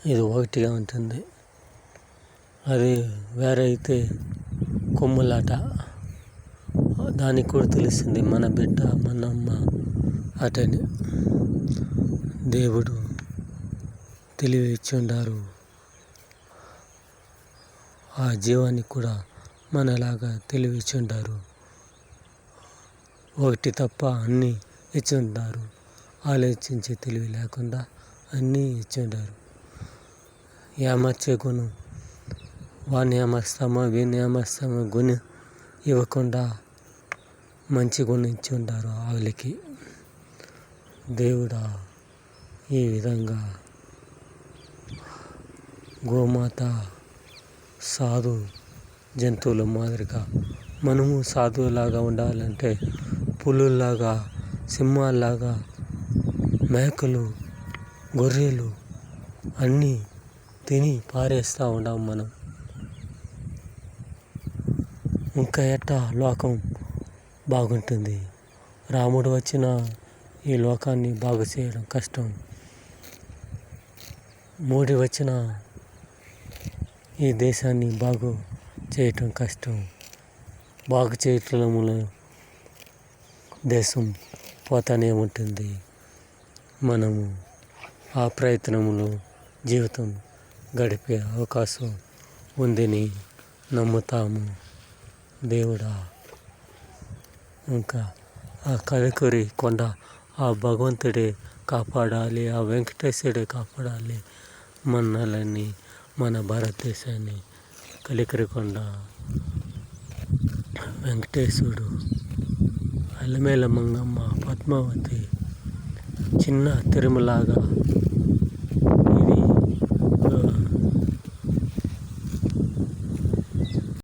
ఇది ఒకటిగా ఉంటుంది. అది వేరే అయితే కొమ్ములాట, దానికి కూడా తెలుస్తుంది మన బిడ్డ మన అమ్మ అటని. దేవుడు తెలివి ఇచ్చి ఉండారు. ఆ జీవానికి కూడా మనలాగా తెలివి ఇచ్చి ఉండారు. ఒకటి తప్ప అన్నీ ఇచ్చి ఉంటారు. ఆలోచించే తెలివి లేకుండా అన్నీ ఇచ్చి ఉంటారు. ఏమర్చే గుణం, వాడిని ఏమర్స్తామో వీడిని ఏమర్స్తామో గుణం ఇవ్వకుండా మంచి గుణం ఇచ్చి ఉంటారు వాళ్ళకి. దేవుడా ఈ విధంగా గోమాత సాధు జంతువుల మాదిరిగా మనము సాధువులాగా ఉండాలంటే పులుల్లాగా, సింహాల్లాగా, మేకలు, గొర్రెలు అన్నీ తిని పారేస్తూ ఉన్నాం మనం. ఇంకా ఎట్టా లోకం బాగుంటుంది? రాముడు వచ్చిన ఈ లోకాన్ని బాగు చేయడం కష్టం. మోడీ వచ్చిన ఈ దేశాన్ని బాగు చేయటం కష్టం. బాగు చేయటంలో దేశం పోతానే ఉంటుంది. మనము ఆ ప్రయత్నంలో జీవితం గడిపే అవకాశం ఉందని నమ్ముతాము. దేవుడా ఇంకా ఆ కలకూరి కొండ ఆ భగవంతుడే కాపాడాలి, ఆ వెంకటేశ్వరుడే కాపాడాలి మనల్ని, మన భారతదేశాన్ని. కలికిరి కొండ వెంకటేశ్వరుడు, అల్లమేల మంగమ్మ, పద్మావతి చిన్న తిరుమలాగా